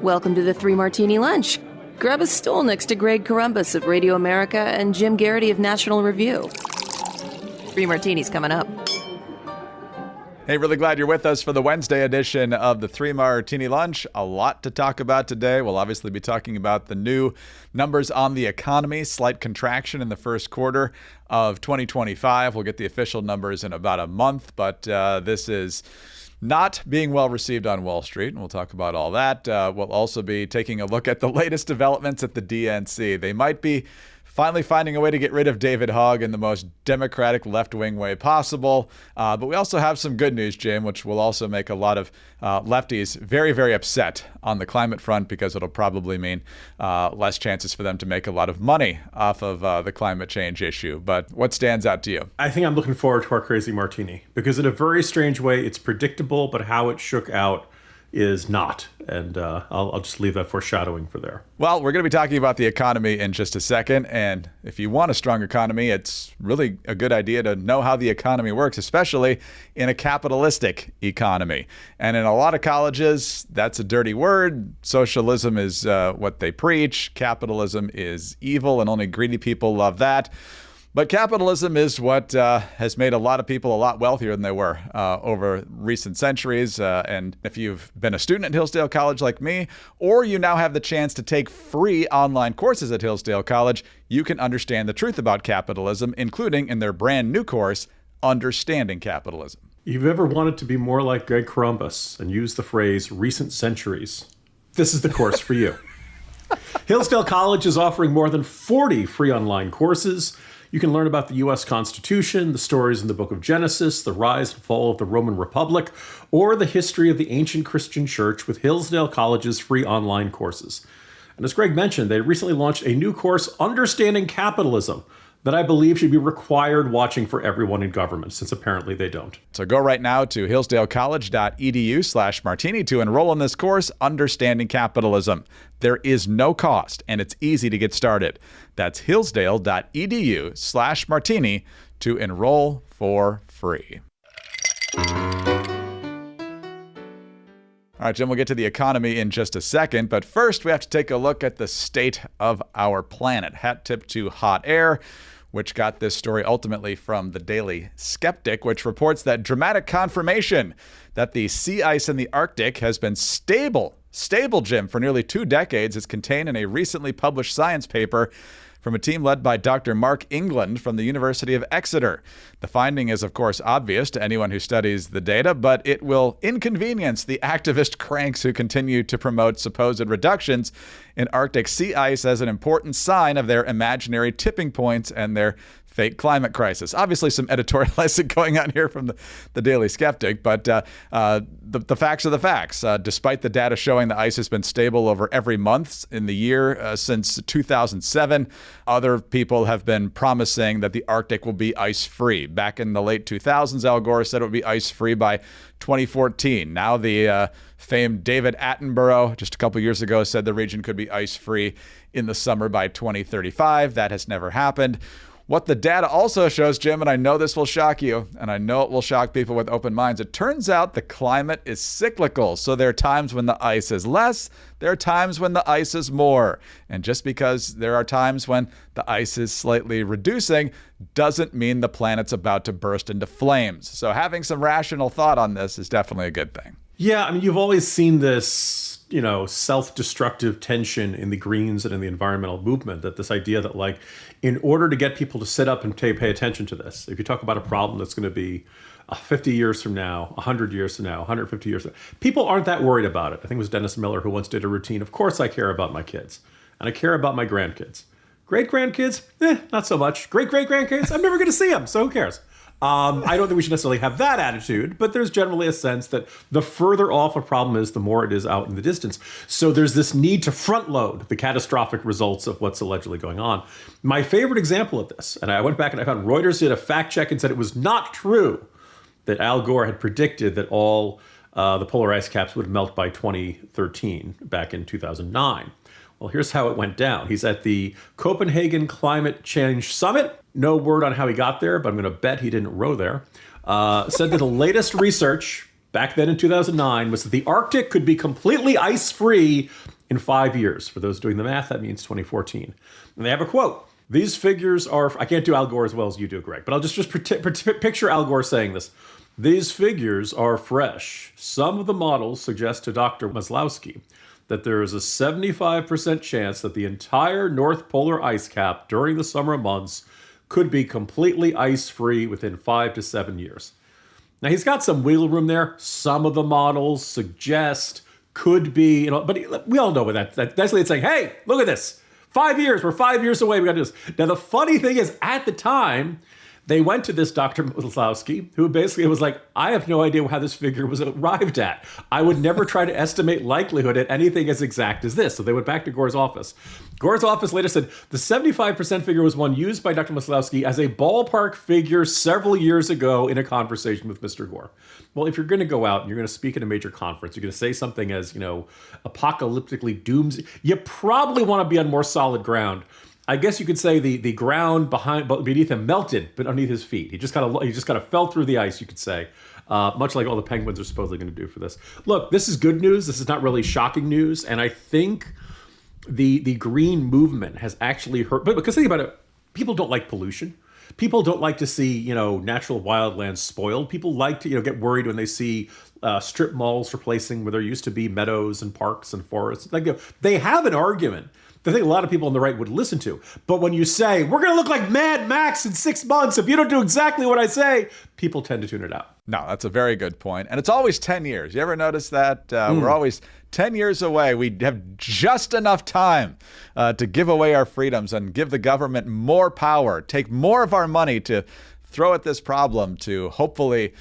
Welcome to the Three Martini Lunch. Grab a stool next to Greg Columbus of Radio America and Jim Garrity of National Review. Three Martinis coming up. Hey, really glad you're with us for the Wednesday edition of the Three Martini Lunch. A lot to talk about today. We'll obviously be talking about the new numbers on the economy, slight contraction in the first quarter of 2025. We'll get the official numbers in about a month, but this is not being well received on Wall Street, and we'll talk about all that. We'll also be taking a look at the latest developments at the DNC. They might be finally finding a way to get rid of David Hogg in the most democratic left-wing way possible. But we also have some good news, Jim, which will also make a lot of lefties very, very upset on the climate front, because it'll probably mean less chances for them to make a lot of money off of the climate change issue. But what stands out to you? I think I'm looking forward to our crazy martini, because in a very strange way, it's predictable, but how it shook out is not. And I'll just leave that foreshadowing for there. Well, we're going to be talking about the economy in just a second. And if you want a strong economy, it's really a good idea to know how the economy works, especially in a capitalistic economy. And in a lot of colleges, that's a dirty word. Socialism is what they preach. Capitalism is evil, and only greedy people love that. But capitalism is what has made a lot of people a lot wealthier than they were over recent centuries. And if you've been a student at Hillsdale College like me, or you now have the chance to take free online courses at Hillsdale College, you can understand the truth about capitalism, including in their brand new course, Understanding Capitalism. You've ever wanted to be more like Greg Columbus and use the phrase recent centuries? This is the course for you. Hillsdale College is offering more than 40 free online courses. You can learn about the U.S. Constitution, the stories in the book of Genesis, the rise and fall of the Roman Republic, or the history of the ancient Christian church with Hillsdale College's free online courses. And as Greg mentioned, they recently launched a new course, Understanding Capitalism, that I believe should be required watching for everyone in government, since apparently they don't. So go right now to hillsdalecollege.edu/martini to enroll in this course, Understanding Capitalism. There is no cost, and it's easy to get started. That's hillsdale.edu/martini to enroll for free. All right, Jim, we'll get to the economy in just a second, but first we have to take a look at the state of our planet. Hat tip to hot air, which got this story ultimately from the Daily Skeptic, which reports that dramatic confirmation that the sea ice in the Arctic has been stable, Jim, for nearly 2 decades is contained in a recently published science paper from a team led by Dr. Mark England from the University of Exeter. The finding is, of course, obvious to anyone who studies the data, but it will inconvenience the activist cranks who continue to promote supposed reductions in Arctic sea ice as an important sign of their imaginary tipping points and their fake climate crisis. Obviously, some editorializing going on here from the Daily Skeptic, but the facts are the facts. Despite the data showing the ice has been stable over every month in the year since 2007, other people have been promising that the Arctic will be ice-free. Back in the late 2000s, Al Gore said it would be ice-free by 2014. Now the famed David Attenborough, just a couple years ago, said the region could be ice-free in the summer by 2035. That has never happened. What the data also shows, Jim, and I know this will shock you, and I know it will shock people with open minds, it turns out the climate is cyclical. So there are times when the ice is less, there are times when the ice is more. And just because there are times when the ice is slightly reducing doesn't mean the planet's about to burst into flames. So having some rational thought on this is definitely a good thing. Yeah, I mean, you've always seen this, self-destructive tension in the Greens and in the environmental movement, that this idea that, like, in order to get people to sit up and pay attention to this, if you talk about a problem that's going to be 50 years from now, 100 years from now, 150 years from now, people aren't that worried about it. I think it was Dennis Miller who once did a routine. Of course I care about my kids, and I care about my grandkids. Great-grandkids? Not so much. Great-great-grandkids? I'm never going to see them, so who cares? I don't think we should necessarily have that attitude, but there's generally a sense that the further off a problem is, the more it is out in the distance. So there's this need to front load the catastrophic results of what's allegedly going on. My favorite example of this, and I went back and I found Reuters did a fact check and said it was not true that Al Gore had predicted that all the polar ice caps would melt by 2013 back in 2009. Well, here's how it went down. He's at the Copenhagen Climate Change Summit. No word on how he got there, but I'm going to bet he didn't row there. Said that the latest research back then in 2009 was that the Arctic could be completely ice-free in 5 years. For those doing the math, that means 2014. And they have a quote. These figures are, I can't do Al Gore as well as you do, Greg, but I'll just picture Al Gore saying this. These figures are fresh. Some of the models suggest to Dr. Maslowski that there is a 75% chance that the entire North Polar ice cap during the summer months could be completely ice-free within 5 to 7 years. Now, he's got some wiggle room there. Some of the models suggest, could be, but we all know what that's basically it's saying, hey, look at this. 5 years, we're 5 years away, we got to do this. Now, the funny thing is, at the time, they went to this Dr. Maslowski, who basically was like, I have no idea how this figure was arrived at. I would never try to estimate likelihood at anything as exact as this. So they went back to Gore's office. Gore's office later said the 75% figure was one used by Dr. Maslowski as a ballpark figure several years ago in a conversation with Mr. Gore. Well, if you're going to go out and you're going to speak at a major conference, you're going to say something as, apocalyptically doomsday, you probably want to be on more solid ground. I guess you could say the ground beneath him melted, but underneath his feet. He just kind of fell through the ice, you could say, much like all the Penguins are supposedly going to do for this. Look, this is good news. This is not really shocking news, and I think the green movement has actually hurt. But because think about it, people don't like pollution. People don't like to see natural wildlands spoiled. People like to get worried when they see strip malls replacing where there used to be meadows and parks and forests. They have an argument that I think a lot of people on the right would listen to. But when you say, we're going to look like Mad Max in 6 months if you don't do exactly what I say, people tend to tune it out. No, that's a very good point. And it's always 10 years. You ever notice that? We're always 10 years away. We have just enough time to give away our freedoms and give the government more power, take more of our money to throw at this problem to hopefully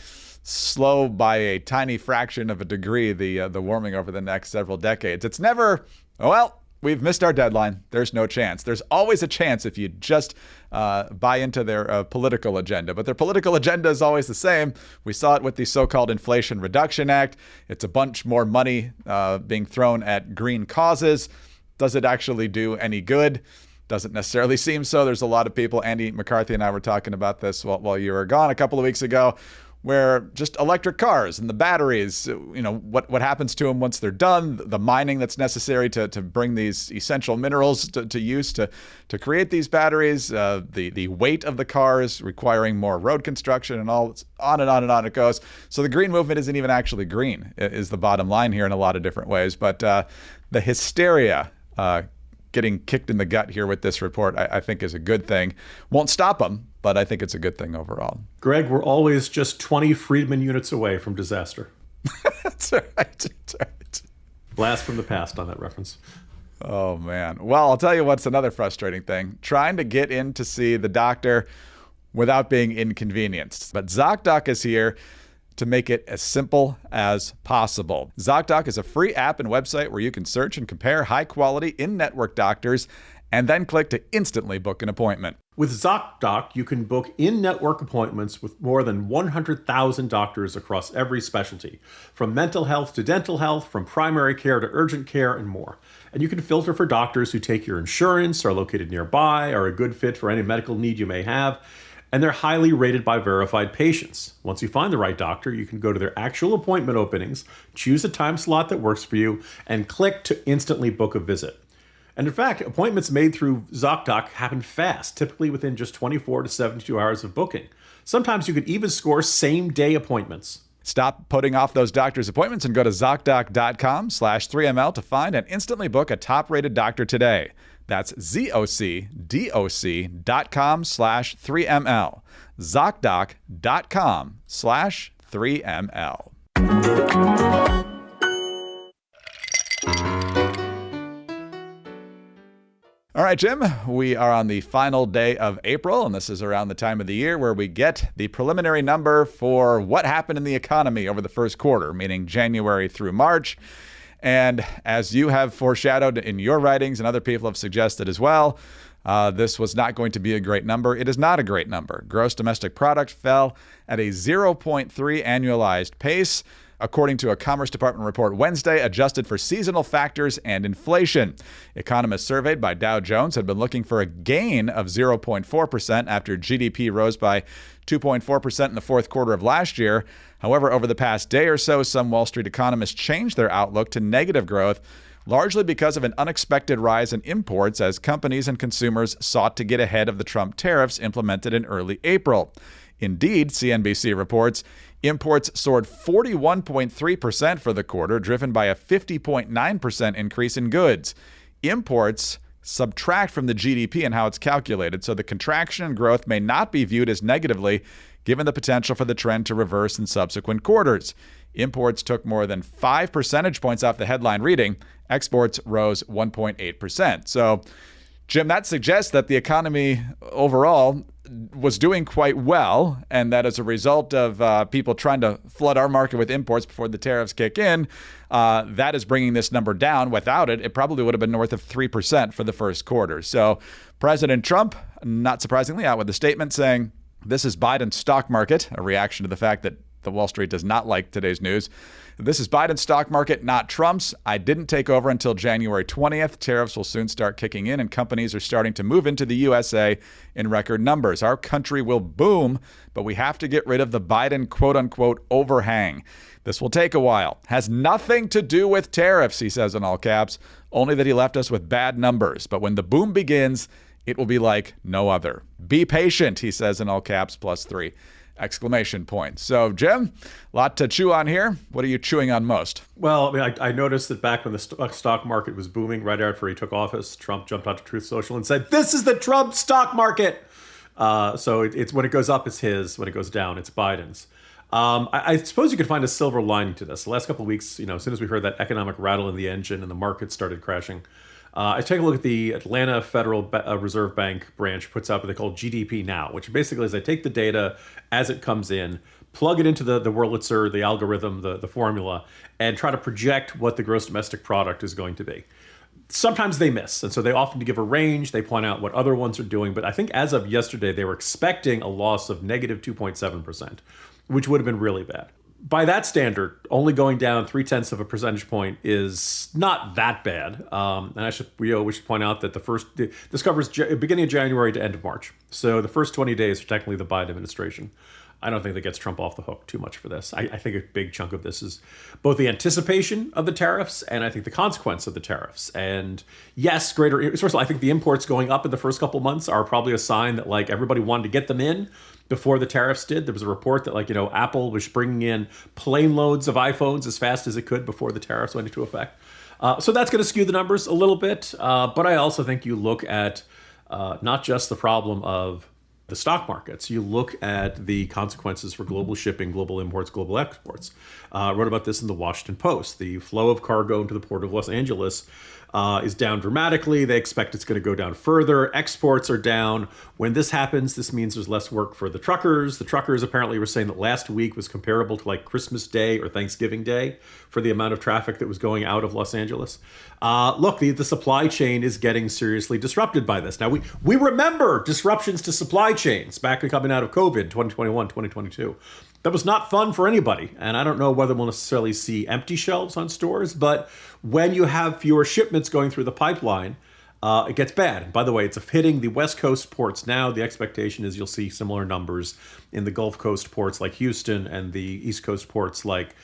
slow by a tiny fraction of a degree the warming over the next several decades. It's never, we've missed our deadline. There's no chance. There's always a chance if you just buy into their political agenda. But their political agenda is always the same. We saw it with the so-called Inflation Reduction Act. It's a bunch more money being thrown at green causes. Does it actually do any good? Doesn't necessarily seem so. There's a lot of people, Andy McCarthy and I were talking about this while you were gone a couple of weeks ago, where just electric cars and the batteries, what happens to them once they're done, the mining that's necessary to bring these essential minerals to use to create these batteries, the weight of the cars requiring more road construction and all, on and on and on it goes. So the green movement isn't even actually green, is the bottom line here in a lot of different ways. But the hysteria getting kicked in the gut here with this report, I think is a good thing. Won't stop them, but I think it's a good thing overall. Greg, we're always just 20 Friedman units away from disaster. That's right. That's right. Blast from the past on that reference. Oh, man. Well, I'll tell you what's another frustrating thing. Trying to get in to see the doctor without being inconvenienced. But ZocDoc is here to make it as simple as possible. ZocDoc is a free app and website where you can search and compare high-quality in-network doctors and then click to instantly book an appointment. With ZocDoc, you can book in-network appointments with more than 100,000 doctors across every specialty, from mental health to dental health, from primary care to urgent care, and more. And you can filter for doctors who take your insurance, are located nearby, are a good fit for any medical need you may have, and they're highly rated by verified patients. Once you find the right doctor, you can go to their actual appointment openings, choose a time slot that works for you, and click to instantly book a visit. And in fact, appointments made through ZocDoc happen fast, typically within just 24 to 72 hours of booking. Sometimes you can even score same-day appointments. Stop putting off those doctor's appointments and go to ZocDoc.com/3ML to find and instantly book a top-rated doctor today. That's ZocDoc.com/3ML. ZocDoc.com/3ML. All right, Jim, we are on the final day of April, and this is around the time of the year where we get the preliminary number for what happened in the economy over the first quarter, meaning January through March. And as you have foreshadowed in your writings and other people have suggested as well, this was not going to be a great number. It is not a great number. Gross domestic product fell at a 0.3 annualized pace. according to a Commerce Department report Wednesday, adjusted for seasonal factors and inflation. Economists surveyed by Dow Jones had been looking for a gain of 0.4% after GDP rose by 2.4% in the fourth quarter of last year. However, over the past day or so, some Wall Street economists changed their outlook to negative growth, largely because of an unexpected rise in imports as companies and consumers sought to get ahead of the Trump tariffs implemented in early April. Indeed, CNBC reports, imports soared 41.3% for the quarter, driven by a 50.9% increase in goods. Imports subtract from the GDP and how it's calculated, so the contraction in growth may not be viewed as negatively, given the potential for the trend to reverse in subsequent quarters. Imports took more than 5 percentage points off the headline reading. Exports rose 1.8%. So, Jim, that suggests that the economy overall was doing quite well, and that as a result of people trying to flood our market with imports before the tariffs kick in, that is bringing this number down. Without it, it probably would have been north of 3% for the first quarter. So President Trump, not surprisingly, out with a statement saying, this is Biden's stock market, a reaction to the fact that the Wall Street does not like today's news. This is Biden's stock market, not Trump's. I didn't take over until January 20th. Tariffs will soon start kicking in, and companies are starting to move into the USA in record numbers. Our country will boom, but we have to get rid of the Biden quote-unquote overhang. This will take a while. Has nothing to do with tariffs, he says in all caps, only that he left us with bad numbers. But when the boom begins, it will be like no other. Be patient, he says in all caps, +3 exclamation points. So, Jim, a lot to chew on here. What are you chewing on most? Well, I mean, I noticed that back when the stock market was booming, right after he took office, Trump jumped onto Truth Social and said, "This is the Trump stock market." So it's when it goes up, it's his. When it goes down, it's Biden's. I suppose you could find a silver lining to this. The last couple of weeks, as soon as we heard that economic rattle in the engine and the market started crashing, I take a look at the Atlanta Federal Reserve Bank branch puts out what they call GDP Now, which basically is they take the data as it comes in, plug it into the Wurlitzer, the algorithm, the formula, and try to project what the gross domestic product is going to be. Sometimes they miss, and so they often give a range. They point out what other ones are doing, but I think as of yesterday, they were expecting a loss of negative 2.7%, which would have been really bad. By that standard, only going down 0.3 of a percentage point is not that bad. And we should point out that this covers beginning of January to end of March. So the first 20 days are technically the Biden administration. I don't think that gets Trump off the hook too much for this. I think a big chunk of this is both the anticipation of the tariffs and I think the consequence of the tariffs. And yes, first of all, I think the imports going up in the first couple months are probably a sign that everybody wanted to get them in before the tariffs did. There was a report that Apple was bringing in plane loads of iPhones as fast as it could before the tariffs went into effect. So that's going to skew the numbers a little bit. But I also think you look at not just the problem of the stock markets, you look at the consequences for global shipping, global imports, global exports. Wrote about this in the Washington Post. The flow of cargo into the port of Los Angeles is down dramatically. They expect it's going to go down further. Exports are down. When this happens, this means there's less work for the truckers. The truckers apparently were saying that last week was comparable to Christmas Day or Thanksgiving Day for the amount of traffic that was going out of Los Angeles. Look, the supply chain is getting seriously disrupted by this. Now, we remember disruptions to supply chains back coming out of COVID, 2021, 2022. That was not fun for anybody. And I don't know whether we'll necessarily see empty shelves on stores, but when you have fewer shipments going through the pipeline, it gets bad. And by the way, it's hitting the West Coast ports now. The expectation is you'll see similar numbers in the Gulf Coast ports like Houston and the East Coast ports like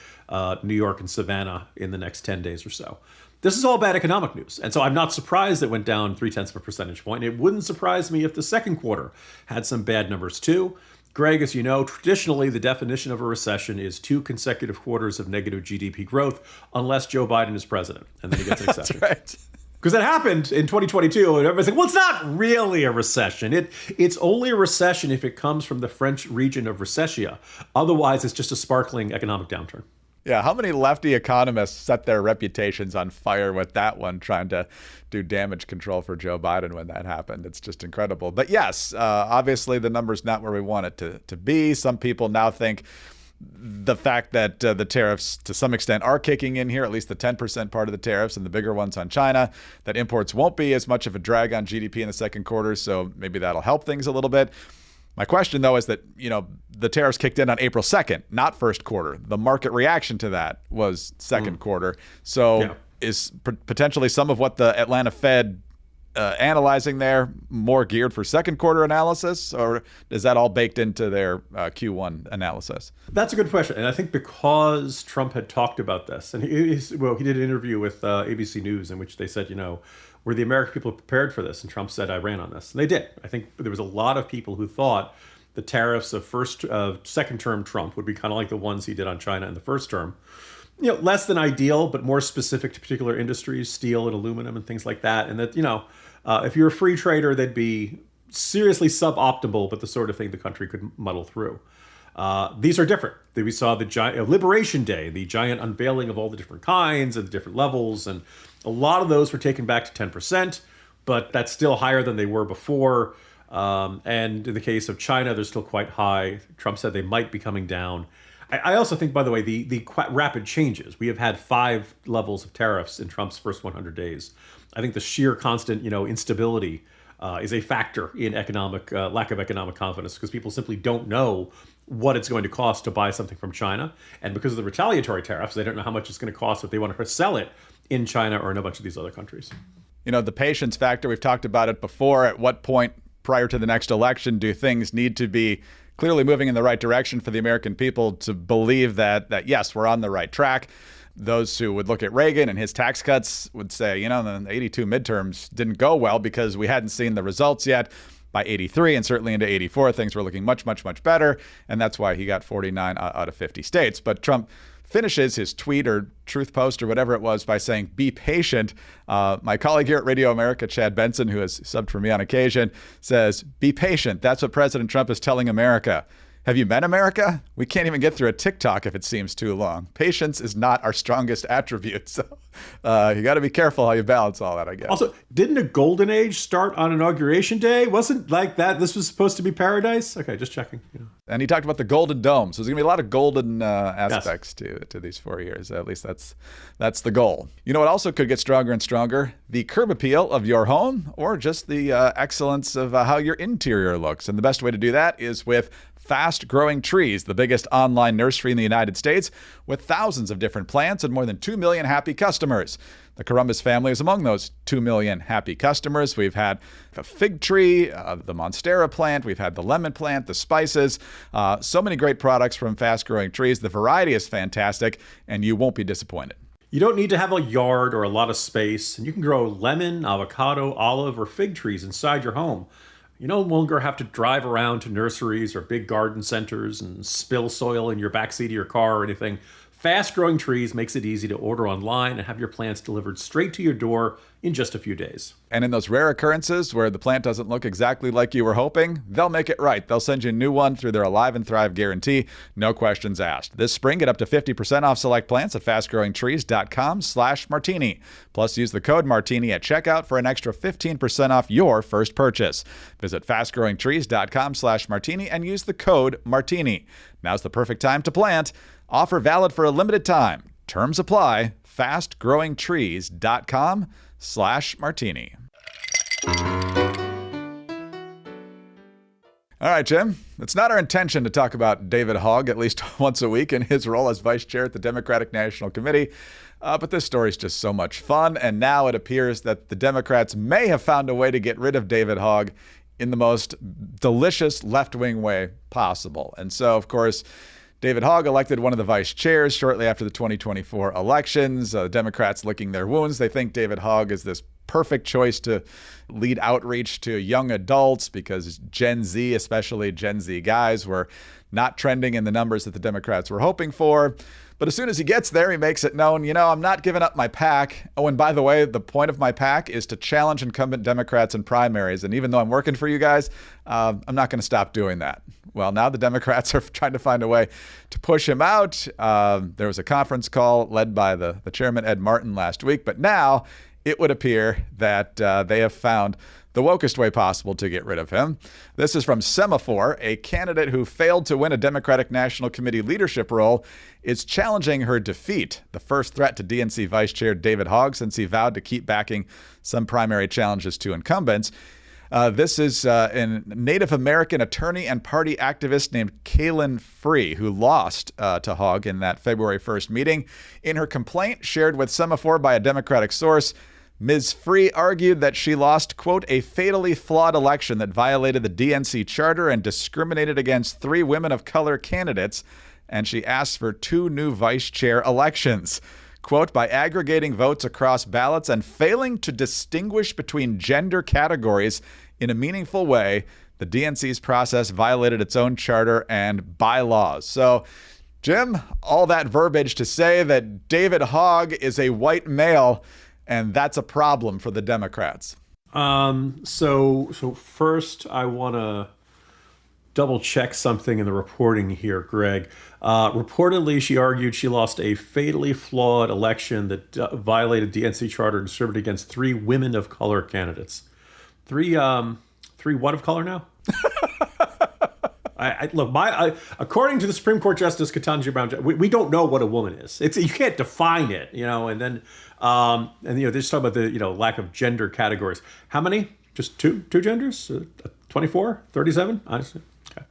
New York and Savannah in the next 10 days or so. This is all bad economic news. And so I'm not surprised it went down 0.3 of a percentage point. It wouldn't surprise me if the second quarter had some bad numbers too. Greg, as you know, traditionally the definition of a recession is 2 consecutive quarters of negative GDP growth, unless Joe Biden is president, and then he gets an exception. That's right. Because that happened in 2022, and everybody's like, well, it's not really a recession. It's only a recession if it comes from the French region of Recession. Otherwise, it's just a sparkling economic downturn. Yeah, how many lefty economists set their reputations on fire with that one, trying to do damage control for Joe Biden when that happened? It's just incredible. But yes, obviously the number's not where we want it to be. Some people now think the fact that the tariffs to some extent are kicking in here, at least the 10% part of the tariffs and the bigger ones on China, that imports won't be as much of a drag on GDP in the second quarter. So maybe that'll help things a little bit. My question, though, is that, the tariffs kicked in on April 2nd, not first quarter. The market reaction to that was second quarter. So is potentially some of what the Atlanta Fed analyzing there more geared for second quarter analysis, or is that all baked into their Q1 analysis? That's a good question. And I think because Trump had talked about this, and he did an interview with ABC News in which they said, were the American people prepared for this? And Trump said, I ran on this. And they did. I think there was a lot of people who thought the tariffs of second term Trump would be kind of like the ones he did on China in the first term. Less than ideal, but more specific to particular industries, steel and aluminum and things like that. And that, if you're a free trader, they'd be seriously suboptimal, but the sort of thing the country could muddle through. These are different. We saw the giant Liberation Day, the giant unveiling of all the different kinds and the different levels. And a lot of those were taken back to 10%, but that's still higher than they were before. And in the case of China, they're still quite high. Trump said they might be coming down. I also think, by the way, the quite rapid changes. We have had 5 levels of tariffs in Trump's first 100 days. I think the sheer constant, instability is a factor in lack of economic confidence, because people simply don't know what it's going to cost to buy something from China. And because of the retaliatory tariffs, they don't know how much it's going to cost if they want to sell it in China or in a bunch of these other countries. The patience factor, we've talked about it before. At what point prior to the next election do things need to be clearly moving in the right direction for the American people to believe that yes, we're on the right track? Those who would look at Reagan and his tax cuts would say, the 82 midterms didn't go well because we hadn't seen the results yet. By 83 and certainly into 84, things were looking much, much, much better. And that's why he got 49 out of 50 states. But Trump finishes his tweet or truth post or whatever it was by saying, be patient. My colleague here at Radio America, Chad Benson, who has subbed for me on occasion, says, be patient. That's what President Trump is telling America. Have you met America? We can't even get through a TikTok if it seems too long. Patience is not our strongest attribute. So you got to be careful how you balance all that, I guess. Also, didn't a golden age start on Inauguration Day? Wasn't like that? This was supposed to be paradise? Okay, just checking. And he talked about the golden dome. So there's going to be a lot of golden aspects to these 4 years. At least that's the goal. What also could get stronger and stronger? The curb appeal of your home, or just the excellence of how your interior looks. And the best way to do that is with Fast Growing Trees, the biggest online nursery in the United States, with thousands of different plants and more than 2 million happy customers. The Columbus family is among those 2 million happy customers. We've had the fig tree, the Monstera plant, we've had the lemon plant, the spices, so many great products from Fast Growing Trees. The variety is fantastic, and you won't be disappointed. You don't need to have a yard or a lot of space, and you can grow lemon, avocado, olive, or fig trees inside your home. You no longer have to drive around to nurseries or big garden centers and spill soil in your backseat of your car or anything. Fast Growing Trees makes it easy to order online and have your plants delivered straight to your door in just a few days. And in those rare occurrences where the plant doesn't look exactly like you were hoping, they'll make it right. They'll send you a new one through their Alive and Thrive guarantee. No questions asked. This spring, get up to 50% off select plants at fastgrowingtrees.com/martini. Plus, use the code Martini at checkout for an extra 15% off your first purchase. Visit fastgrowingtrees.com/martini and use the code Martini. Now's the perfect time to plant. Offer valid for a limited time. Terms apply. fastgrowingtrees.com/martini. All right, Jim. It's not our intention to talk about David Hogg at least once a week in his role as vice chair at the Democratic National Committee. But this story is just so much fun. And now it appears that the Democrats may have found a way to get rid of David Hogg in the most delicious left-wing way possible. And so, of course, David Hogg elected one of the vice chairs shortly after the 2024 elections. Democrats licking their wounds. They think David Hogg is this perfect choice to lead outreach to young adults because Gen Z, especially Gen Z guys, were not trending in the numbers that the Democrats were hoping for. But as soon as he gets there, he makes it known, I'm not giving up my PAC. Oh, and by the way, the point of my PAC is to challenge incumbent Democrats in primaries. And even though I'm working for you guys, I'm not going to stop doing that. Well, now the Democrats are trying to find a way to push him out. There was a conference call led by the chairman, Ed Martin, last week. But now it would appear that they have found the wokest way possible to get rid of him. This is from Semaphore, a candidate who failed to win a Democratic National Committee leadership role is challenging her defeat, the first threat to DNC Vice Chair David Hogg since he vowed to keep backing some primary challenges to incumbents. This is a Native American attorney and party activist named Kaylin Free, who lost to Hogg in that February 1st meeting. In her complaint, shared with Semaphore by a Democratic source, Ms. Free argued that she lost, quote, a fatally flawed election that violated the DNC charter and discriminated against 3 women of color candidates, and she asked for 2 new vice chair elections. Quote, by aggregating votes across ballots and failing to distinguish between gender categories in a meaningful way, the DNC's process violated its own charter and bylaws. So, Jim, all that verbiage to say that David Hogg is a white male, and that's a problem for the Democrats. So first, I want to double check something in the reporting here, Greg. Reportedly, she argued she lost a fatally flawed election that violated DNC charter and discriminated against 3 women of color candidates. Three what of color now? According to the Supreme Court Justice Ketanji Brown, we don't know what a woman is. You can't define it, and then they just talk about the lack of gender categories. How many? Just two genders? 24, 37? Honestly. Okay.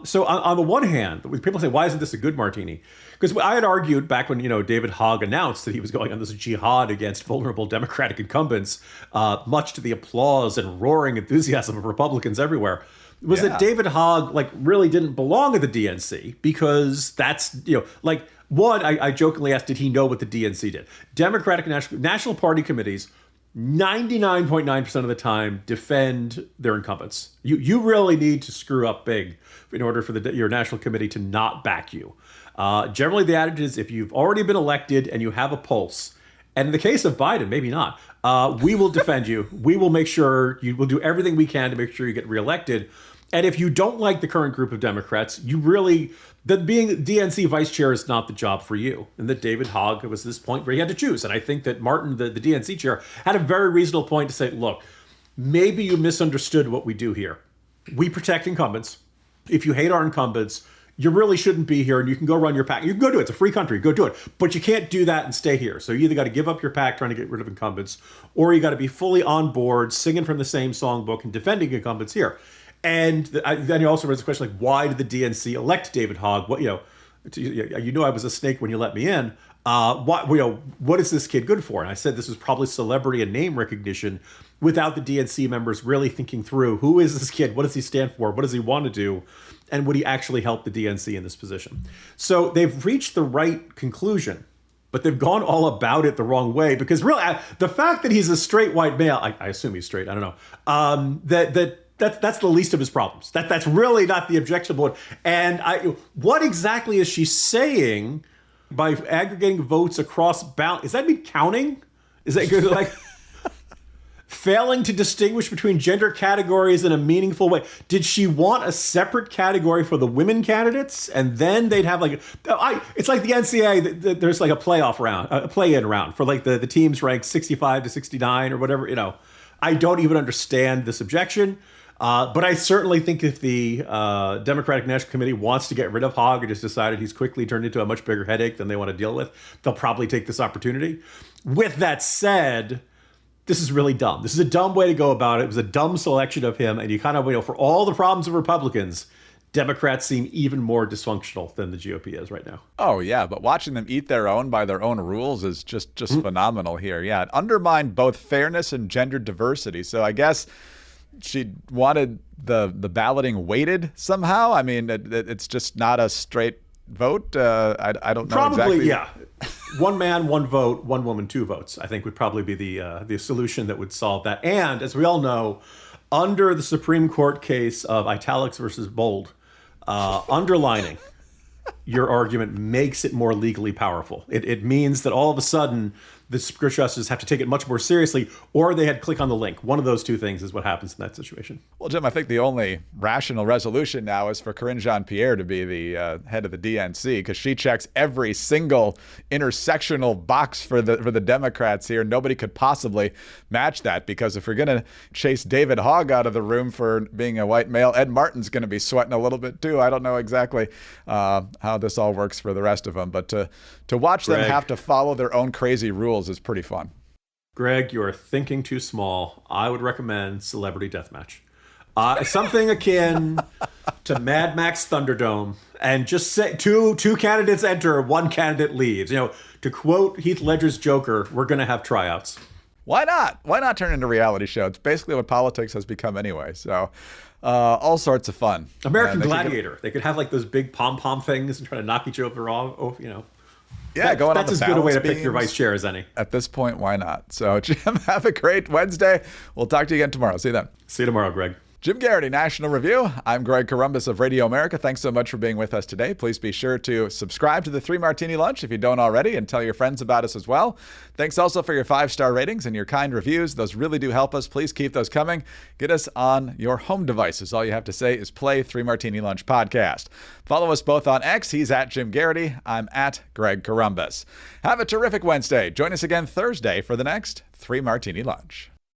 So on the one hand, people say, why isn't this a good martini? Because I had argued back when David Hogg announced that he was going on this jihad against vulnerable Democratic incumbents, much to the applause and roaring enthusiasm of Republicans everywhere, that David Hogg really didn't belong at the DNC because that's one, I jokingly asked, did he know what the DNC did? Democratic National Party committees 99.9% of the time defend their incumbents. You really need to screw up big in order for your national committee to not back you. Generally, the adage is if you've already been elected and you have a pulse, and in the case of Biden, maybe not, we will defend you. We will make sure we'll do everything we can to make sure you get reelected. And if you don't like the current group of Democrats, that being DNC vice chair is not the job for you. And that David Hogg was this point where he had to choose. And I think that Martin, the DNC chair, had a very reasonable point to say, look, maybe you misunderstood what we do here. We protect incumbents. If you hate our incumbents, you really shouldn't be here, and you can go run your PAC. You can go do it. It's a free country. Go do it. But you can't do that and stay here. So you either got to give up your PAC trying to get rid of incumbents, or you got to be fully on board, singing from the same songbook and defending incumbents here. And then you also raise the question, why did the DNC elect David Hogg? What you know I was a snake when you let me in. What is this kid good for? And I said this was probably celebrity and name recognition without the DNC members really thinking through, who is this kid? What does he stand for? What does he want to do? And would he actually help the DNC in this position? So they've reached the right conclusion, but they've gone all about it the wrong way, because really the fact that he's a straight white male, I assume he's straight, I don't know, that's the least of his problems. That's really not the objectionable one. And what exactly is she saying by aggregating votes across ballot? Is that mean counting? Is that like failing to distinguish between gender categories in a meaningful way? Did she want a separate category for the women candidates, and then they'd have it's like the NCAA. There's like a playoff round, a play-in round for the teams ranked 65 to 69 or whatever. I don't even understand this objection. But I certainly think if the Democratic National Committee wants to get rid of Hogg and just decided he's quickly turned into a much bigger headache than they want to deal with, they'll probably take this opportunity. With that said, this is really dumb. This is a dumb way to go about it. It was a dumb selection of him. And you kind of, for all the problems of Republicans, Democrats seem even more dysfunctional than the GOP is right now. Oh, yeah. But watching them eat their own by their own rules is just phenomenal here. Yeah. It undermined both fairness and gender diversity. So I guess she wanted the balloting weighted somehow. I mean, it's just not a straight vote. I don't know. Probably, exactly. Yeah. One man, one vote, one woman, 2 votes, I think would probably be the solution that would solve that. And as we all know, under the Supreme Court case of italics versus bold, underlining your argument makes it more legally powerful. It means that all of a sudden the Supreme Court justices have to take it much more seriously, or they had to click on the link. One of those 2 things is what happens in that situation. Well, Jim, I think the only rational resolution now is for Karine Jean-Pierre to be the head of the DNC, because she checks every single intersectional box for the Democrats here. Nobody could possibly match that, because if we're going to chase David Hogg out of the room for being a white male, Ed Martin's going to be sweating a little bit too. I don't know exactly how this all works for the rest of them, but to watch them have to follow their own crazy rules is pretty fun. Greg, you are thinking too small. I would recommend Celebrity Deathmatch. Something akin to Mad Max Thunderdome, and just say two candidates enter, one candidate leaves. To quote Heath Ledger's Joker, we're going to have tryouts. Why not? Why not turn it into a reality show? It's basically what politics has become anyway. So all sorts of fun. American Gladiator. They could have like those big pom-pom things and try to knock each other off. Yeah, going on the that's as good a way to pick your vice chair as any. At this point, why not? So, Jim, have a great Wednesday. We'll talk to you again tomorrow. See you then. See you tomorrow, Greg. Jim Garrity, National Review. I'm Greg Corombos of Radio America. Thanks so much for being with us today. Please be sure to subscribe to the 3 Martini Lunch if you don't already, and tell your friends about us as well. Thanks also for your 5-star ratings and your kind reviews. Those really do help us. Please keep those coming. Get us on your home devices. All you have to say is play 3 Martini Lunch podcast. Follow us both on X. He's at Jim Garrity. I'm at Greg Corombos. Have a terrific Wednesday. Join us again Thursday for the next 3 Martini Lunch.